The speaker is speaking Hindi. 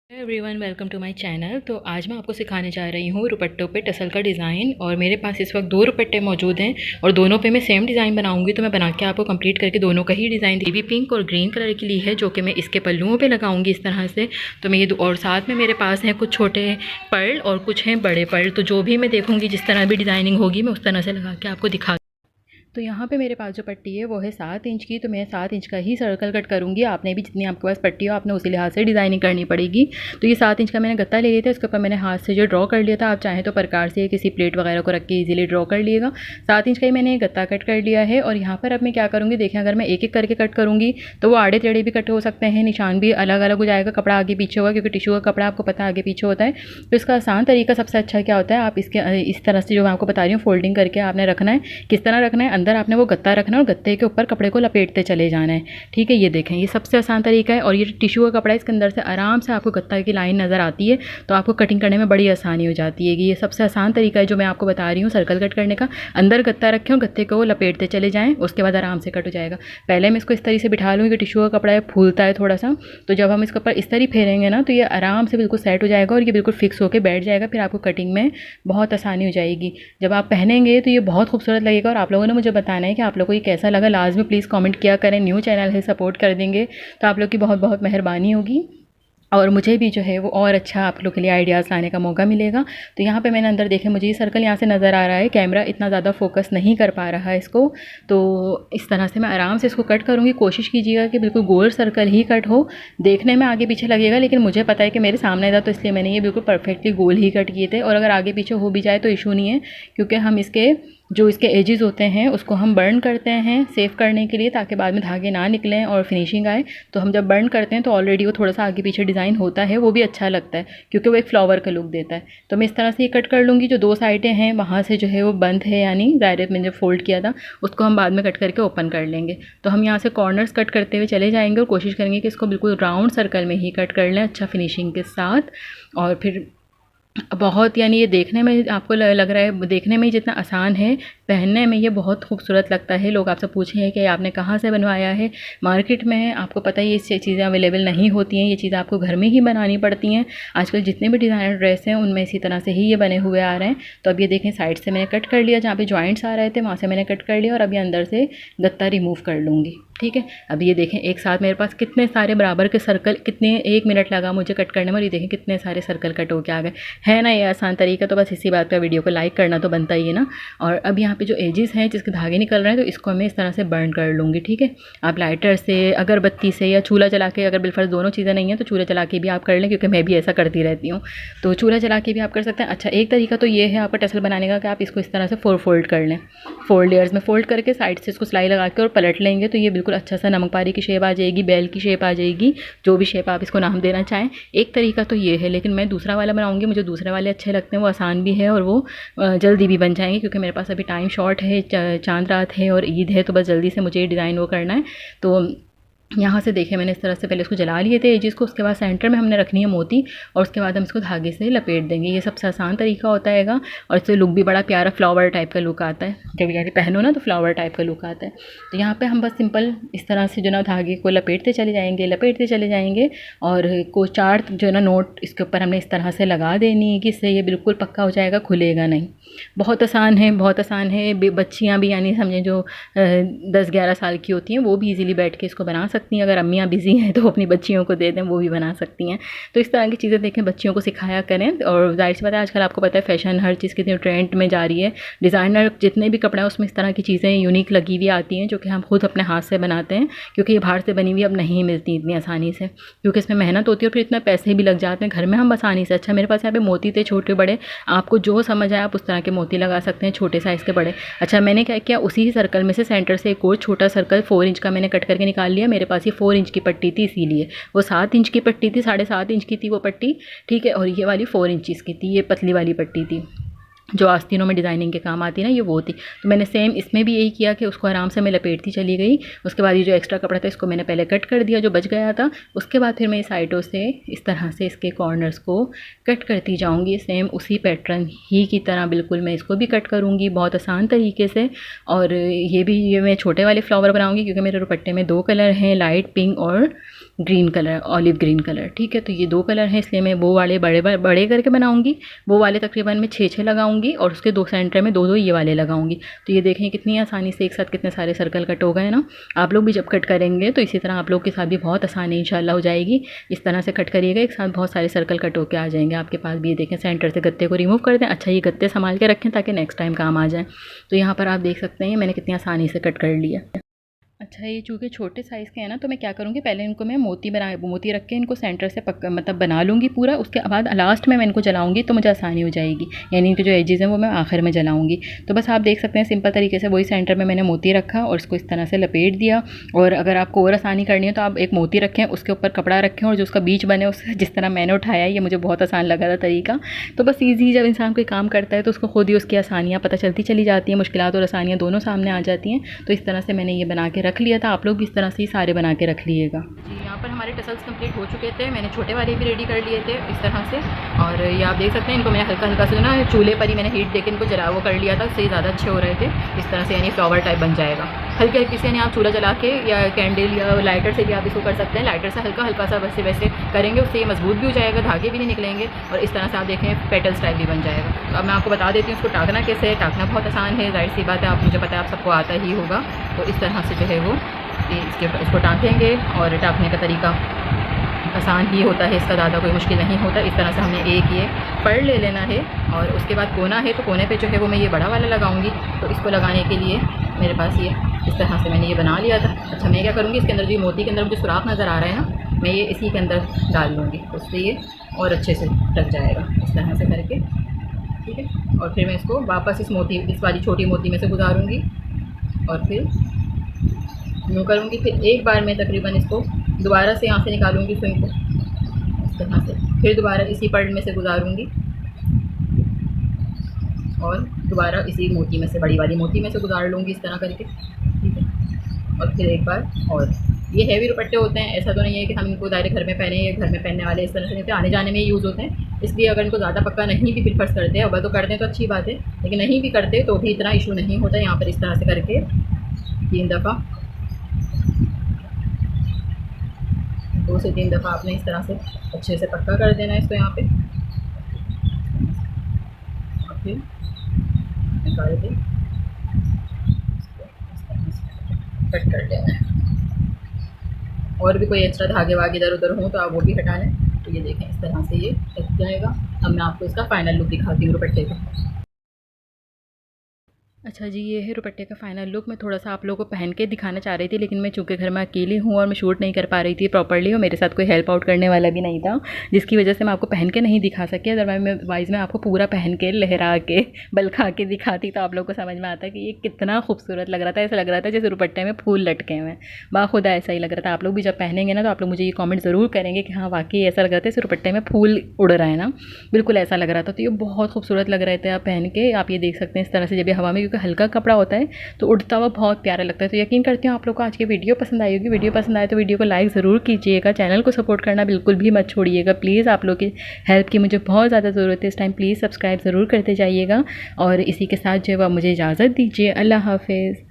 Everyone welcome to my channel. तो आज मैं आपको सिखाने जा रही हूँ रुपट्टों पे टसल का डिज़ाइन। और मेरे पास इस वक्त दो रुपट्टे मौजूद हैं और दोनों पे मैं सेम डिज़ाइन बनाऊंगी। तो मैं बना के आपको कंप्लीट करके दोनों का ही डिज़ाइन बेबी पिंक और ग्रीन कलर की ली है, जो कि मैं इसके पल्लुओं पे लगाऊंगी इस तरह से। तो मैं ये और साथ में मेरे पास हैं कुछ छोटे पर्ल और कुछ हैं बड़े पर्ल। तो जो भी मैं देखूँगी जिस तरह भी डिज़ाइनिंग होगी मैं उस तरह से लगा के आपको दिखा। तो यहाँ पे मेरे पास जो पट्टी है वो है 7 इंच की। तो मैं 7 इंच का ही सर्कल कट करूँगी। आपने भी जितनी आपके पास पट्टी हो आपने उसी लिहाज से डिज़ाइनिंग करनी पड़ेगी। तो ये 7 इंच का मैंने गत्ता ले लिया था, इसके ऊपर मैंने हाथ से जो ड्रॉ कर लिया था। आप चाहें तो प्रकार से किसी प्लेट वगैरह को रख के ईजिली ड्रॉ कर लिएगा। 7 इंच का ही मैंने गत्ता कट कर लिया है। और यहाँ पर अब मैं क्या करूँगी, देखें अगर मैं एक एक करके कट करूँगी तो वो आड़े टेढ़े भी कट हो सकते हैं, निशान भी अलग अलग हो जाएगा, कपड़ा आगे पीछे होगा, क्योंकि टिश्यू का कपड़ा आपको पता है आगे पीछे होता है। तो इसका आसान तरीका सबसे अच्छा क्या होता है, आप इसके इस तरह से जो मैं आपको बता रही हूँ फोल्डिंग करके आपने रखना है। किस तरह रखना है, अंदर आपने वो गत्ता रखना है और गत्ते के ऊपर कपड़े को लपेटते चले जाना है। ठीक है, ये देखें ये सबसे आसान तरीका है। और ये टिश्यू का कपड़ा है, इसके अंदर से आराम से आपको गत्ता की लाइन नज़र आती है, तो आपको कटिंग करने में बड़ी आसानी हो जाती है। ये सबसे आसान तरीका है जो मैं आपको बता रही हूँ सर्कल कट करने का। अंदर गत्ता रखें और गत्ते को लपेटते चले जाएँ, उसके बाद आराम से कट हो जाएगा। पहले मैं इसको इस तरह से बिठा लूँगी कि टिश्यू का कपड़ा है फूलता है थोड़ा सा, तो जब हम इसके ऊपर इस तरह फेरेंगे ना तो ये आराम से बिल्कुल सेट हो जाएगा और ये बिल्कुल फिक्स होकर बैठ जाएगा। फिर आपको कटिंग में बहुत आसानी हो जाएगी। जब आप पहनेंगे तो ये बहुत खूबसूरत लगेगा। और आप लोगों ने मुझे बताना है कि आप लोगों को ये कैसा लगा, लाजमी प्लीज़ कमेंट किया करें। न्यू चैनल है, सपोर्ट कर देंगे तो आप लोग की बहुत बहुत मेहरबानी होगी और मुझे भी जो है वो और अच्छा आप लोग के लिए आइडियाज़ लाने का मौका मिलेगा। तो यहाँ पे मैंने अंदर देखे, मुझे ये सर्कल यहाँ से नज़र आ रहा है, कैमरा इतना ज़्यादा फोकस नहीं कर पा रहा है इसको। तो इस तरह से मैं आराम से इसको कट करूँगी। कोशिश कीजिएगा कि बिल्कुल गोल सर्कल ही कट हो। देखने में आगे पीछे लगेगा, लेकिन मुझे पता है कि मेरे सामने था तो इसलिए मैंने ये बिल्कुल परफेक्टली गोल ही कट किए थे। और अगर आगे पीछे हो भी जाए तो इशू नहीं है, क्योंकि हम इसके जो इसके एजेस होते हैं उसको हम बर्न करते हैं सेव करने के लिए, ताकि बाद में धागे ना निकलें और फिनिशिंग आए। तो हम जब बर्न करते हैं तो ऑलरेडी वो थोड़ा सा आगे पीछे डिज़ाइन होता है, वो भी अच्छा लगता है क्योंकि वो एक फ्लावर का लुक देता है। तो मैं इस तरह से ये कट कर लूँगी। जो दो साइडें हैं वहाँ से जो है वो बंद है, यानी डायरेक्ट मैंने फोल्ड किया था उसको हम बाद में कट करके ओपन कर लेंगे। तो हम यहाँ से कॉर्नर्स कट करते हुए चले जाएंगे और कोशिश करेंगे कि इसको बिल्कुल राउंड सर्कल में ही कट कर लें अच्छा फिनिशिंग के साथ। और फिर बहुत यानी ये देखने में आपको लग रहा है, देखने में ही जितना आसान है पहनने में ये बहुत खूबसूरत लगता है। लोग आपसे पूछें कि आपने कहाँ से बनवाया है। मार्केट में आपको पता है ये चीज़ें अवेलेबल नहीं होती हैं, ये चीज़ें आपको घर में ही बनानी पड़ती हैं। आजकल जितने भी डिज़ाइनर ड्रेस हैं उनमें इसी तरह से ही ये बने हुए आ रहे हैं। तो अब ये देखें साइड से मैंने कट कर लिया, जहाँ पे जॉइंट्स आ रहे थे वहाँ से मैंने कट कर लिया और अब ये अंदर से गत्ता रिमूव कर लूँगी। ठीक है, अब ये देखें एक साथ मेरे पास कितने सारे बराबर के सर्कल, कितने 1 मिनट लगा मुझे कट करने में, और ये देखें कितने सारे सर्कल कट होके आ गए। है ना ये आसान तरीका। तो बस इसी बात पर वीडियो को लाइक करना तो बनता ही है ना। और अब यहाँ पे जो एजेस हैं जिसके धागे निकल रहे हैं तो इसको मैं इस तरह से बर्न कर लूँगी। ठीक है, आप लाइटर से, अगरबत्ती से या चूल्हा जला के, अगर बिलफर्ज दोनों चीज़ें नहीं हैं तो चूल्हा जला के भी आप कर लें, क्योंकि मैं भी ऐसा करती रहती हूँ। तो चूल्हा जला के भी आप कर सकते हैं। अच्छा, एक तरीका तो ये है आपका टसल बनाने का कि आप इसको इस तरह से 4 फोल्ड कर लें। 4 लेयर्स में फोल्ड करके साइड से इसको सिलाई लगा के और पलट लेंगे तो ये बिल्कुल अच्छा सा नमक पारी की शेप आ जाएगी, बैल की शेप आ जाएगी, जो भी शेप आप इसको नाम देना चाहें। एक तरीका तो ये है, लेकिन मैं दूसरा वाला बनाऊंगी। मुझे दूसरे वाले अच्छे लगते हैं, वो आसान भी है और वो जल्दी भी बन जाएंगे, क्योंकि मेरे पास अभी टाइम शॉर्ट है, चांद रात है और ईद है, तो बस जल्दी से मुझे ये डिज़ाइन वो करना है। तो यहाँ से देखें मैंने इस तरह से पहले इसको जला लिए थे एजेस को, उसके बाद सेंटर में हमने रखनी है मोती और उसके बाद हम इसको धागे से लपेट देंगे। ये सबसे आसान तरीका होता है और इससे लुक भी बड़ा प्यारा फ्लावर टाइप का लुक आता है। जब यानी पहनो ना तो फ्लावर टाइप का लुक आता है। तो यहाँ पे हम बस सिंपल इस तरह से जो ना धागे को लपेटते चले जाएंगे और को 4 जो ना नोट इसके ऊपर हमने इस तरह से लगा देनी है कि इससे ये बिल्कुल पक्का हो जाएगा, खुलेगा नहीं। बहुत आसान है, बहुत आसान है। बच्चियाँ भी यानी समझें जो 10-11 साल की होती हैं वो भी ईज़िली बैठ के इसको बना सकती हैं। अगर अम्मियाँ बिज़ी हैं तो अपनी बच्चियों को दे दें, वो भी बना सकती हैं। तो इस तरह की चीज़ें देखें, बच्चियों को सिखाया करें। और जाहिर सी बात है आजकल आपको पता है फैशन हर चीज़ कितनी ट्रेंड में जा रही है। डिज़ाइनर जितने भी कपड़े हैं उसमें इस तरह की चीज़ें यूनिक लगी हुई आती हैं, जो कि हम खुद अपने हाथ से बनाते हैं, क्योंकि ये बाहर से बनी हुई अब नहीं मिलती इतनी आसानी से, क्योंकि इसमें मेहनत होती है और फिर इतना पैसे भी लग जाते हैं। घर में हम आसानी से, अच्छा मेरे पास यहाँ पे मोती थे छोटे बड़े, आपको जो समझ आए आप उस तरह के मोती लगा सकते हैं, छोटे साइज़ के बड़े। अच्छा मैंने क्या किया, उसी सर्कल में से सेंटर से एक और छोटा सर्कल 4 इंच का मैंने कट करके निकाल लिया। मेरे पास ये 4 इंच की पट्टी थी, इसीलिए वो 7 इंच की पट्टी थी, 7.5 इंच की थी वो पट्टी। ठीक है, और ये वाली 4 इंच की थी, ये पतली वाली पट्टी थी जो आस्तीनों में डिज़ाइनिंग के काम आती है ना, ये वो थी। तो मैंने सेम इसमें भी यही किया कि उसको आराम से मैं लपेटती चली गई। उसके बाद ये जो एक्स्ट्रा कपड़ा था इसको मैंने पहले कट कर दिया जो बच गया था। उसके बाद फिर मैं साइडों से इस तरह से इसके कॉर्नर्स को कट करती जाऊँगी, सेम उसी पैटर्न ही की तरह बिल्कुल मैं इसको भी कट करूँगी बहुत आसान तरीके से। और ये मैं छोटे वाले फ्लावर बनाऊँगी, क्योंकि मेरे दुपट्टे में 2 कलर हैं, लाइट पिंक और green colour, olive green colour. ठीक है, तो ये 2 कलर हैं, इसलिए मैं वो वाले बड़े बड़े करके बनाऊंगी। वो वाले तकरीबन मैं 6 लगाऊंगी और उसके 2 सेंटर में 2 ये वाले लगाऊंगी। तो ये देखें कितनी आसानी से एक साथ कितने सारे सर्कल कट हो गए ना। आप लोग भी जब कट करेंगे तो इसी तरह आप लोग के साथ भी बहुत आसानी इंशाल्लाह हो जाएगी। इस तरह से कट करिएगा, एक साथ बहुत सारे सर्कल कट होकर आ जाएंगे आपके पास भी। ये देखें सेंटर से गत्ते को रिमूव कर दें। अच्छा, ये गत्ते संभाल के रखें ताकि नेक्स्ट टाइम काम आ जाए। तो यहाँ पर आप देख सकते हैं मैंने कितनी आसानी से कट कर लिया। अच्छा, ये चूँकि छोटे साइज़ के हैं ना, तो मैं क्या करूँगी, पहले इनको मैं मोती रख के इनको सेंटर से पक्का मतलब बना लूँगी पूरा। उसके बाद लास्ट में मैं इनको जलाऊँगी तो मुझे आसानी हो जाएगी, यानी इनके जो एजेस हैं वो मैं आखिर में जलाऊँगी। तो बस आप देख सकते हैं सिंपल तरीके से वही सेंटर में मैंने मोती रखा और उसको इस तरह से लपेट दिया। और अगर आपको और आसानी करनी है तो आप एक मोती रखें, उसके ऊपर कपड़ा रखें और जो उसका बीच बने उससे जिस तरह मैंने उठाया, ये मुझे बहुत आसान लगा था तरीका। तो बस ईज़ी, जब इंसान कोई काम करता है तो उसको खुद ही उसकी आसानियाँ पता चलती चली जाती हैं, मुश्किलात और आसानियाँ दोनों सामने आ जाती हैं। तो इस तरह से मैंने ये बना के रख लिया था। आप लोग भी इस तरह से ही सारे बना के रख लीजिएगा जी। यहाँ पर हमारे टसल्स कंप्लीट हो चुके थे, मैंने छोटे वाले भी रेडी कर लिए थे इस तरह से। और ये आप देख सकते हैं इनको मैंने हल्का हल्का से ना चूल्हे पर ही मैंने हीट देकर इनको जला वो कर लिया था, उससे ज़्यादा अच्छे हो रहे थे इस तरह से, यानी फ्लावर टाइप बन जाएगा। हल्के हल्के से यानी आप चूल्हा जला के या कैंडल या लाइटर से भी आप इसको कर सकते हैं। लाइटर से हल्का हल्का सा वैसे वैसे करेंगे, उससे ये मजबूत भी हो जाएगा, धागे भी नहीं निकलेंगे और इस तरह से आप देखें पेटल्स टाइप भी बन जाएगा। तो अब मैं आपको बता देती हूँ इसको टाकना कैसे है। टाकना बहुत आसान है, जाहिर सी बात है, आप मुझे पता है आप सबको आता ही होगा। तो इस तरह से जो है वो इसको टाँकेंगे और टाँकने का तरीका आसान ही होता है, इसका ज़्यादा कोई मुश्किल नहीं होता। इस तरह से हमने एक ये पड़ ले लेना है और उसके बाद कोना है तो कोने पे जो है वो मैं ये बड़ा वाला लगाऊंगी। तो इसको लगाने के लिए मेरे पास ये इस तरह से मैंने ये बना लिया था। अच्छा, मैं क्या करूँगी, इसके अंदर जो मोती के अंदर मुझे सुराख नज़र आ रहा है ना, मैं ये इसी के अंदर डाल लूँगी, उससे ये और अच्छे से ढक जाएगा इस तरह से करके। ठीक है, और फिर मैं इसको वापस इस वाली छोटी मोती में से गुजारूँगी और फिर यूँ करूँगी। फिर एक बार मैं तकरीबन इसको दोबारा से यहाँ से निकालूंगी सुई को इस तरह से, फिर दोबारा इसी पर्ल में से गुजारूंगी और दोबारा इसी मोती में से, बड़ी वाली मोती में से गुजार लूँगी इस तरह करके। ठीक है, और फिर एक बार और। ये हैवी दुपट्टे होते हैं, ऐसा तो नहीं है कि हम इनको दायरे घर में पहने या घर में पहनने वाले इस तरह से नहीं, आने जाने में यूज़ होते हैं। इसलिए अगर इनको ज़्यादा पक्का नहीं भी फिर फर्ज करते हैं, अगर तो कर दें तो अच्छी बात है, लेकिन नहीं भी करते तो भी इतना इशू नहीं होता। यहाँ पर इस तरह से करके 3 दफ़ा, 2 से 3 दफ़ा आपने इस तरह से अच्छे से पक्का कर देना है इसको यहाँ पे, और फिर निकाल के कट कर लेना है। और भी कोई एक्स्ट्रा धागे वागे इधर उधर हों तो आप वो भी हटा लें। तो ये देखें इस तरह से ये कट जाएगा। अब मैं आपको इसका फ़ाइनल लुक दिखाती हूँ दुपट्टे का। अच्छा जी, ये है दुपट्टे का फ़ाइनल लुक। मैं थोड़ा सा आप लोगों को पहन के दिखाना चाह रही थी, लेकिन मैं चूँकि घर में अकेली हूँ और मैं शूट नहीं कर पा रही थी प्रॉपर्ली और मेरे साथ कोई हेल्प आउट करने वाला भी नहीं था, जिसकी वजह से मैं आपको पहन के नहीं दिखा सकी। अदरवाइज़ मैं आपको पूरा पहन के लहरा के बलखा के दिखाती तो आप लोगों को समझ में आता कि ये कितना खूबसूरत लग रहा था। ऐसा लग रहा था जैसे दुपट्टे में फूल लटके हुए हैं, बाखुदा ऐसा ही लग रहा था। आप लोग भी जब पहनेंगे ना तो आप लोग मुझे ये कॉमेंट ज़रूर करेंगे कि हाँ वाकई ऐसा लग रहा था जैसे दुपट्टे में फूल उड़ रहा है ना, बिल्कुल ऐसा लग रहा था। तो ये बहुत खूबसूरत लग रहे थे आप पहन के। आप ये देख सकते हैं इस तरह से जब ये हवा में, क्योंकि हल्का कपड़ा होता है तो उड़ता हुआ बहुत प्यारा लगता है। तो यकीन करती हूँ आप लोग को आज की वीडियो पसंद आई होगी। वीडियो पसंद आए तो वीडियो को लाइक ज़रूर कीजिएगा, चैनल को सपोर्ट करना बिल्कुल भी मत छोड़िएगा प्लीज़। आप लोग की हेल्प की मुझे बहुत ज़्यादा ज़रूरत है इस टाइम, प्लीज़ सब्सक्राइब ज़रूर करते जाइएगा। और इसी के साथ जो है मुझे इजाज़त दीजिए, अल्लाह हाफिज़।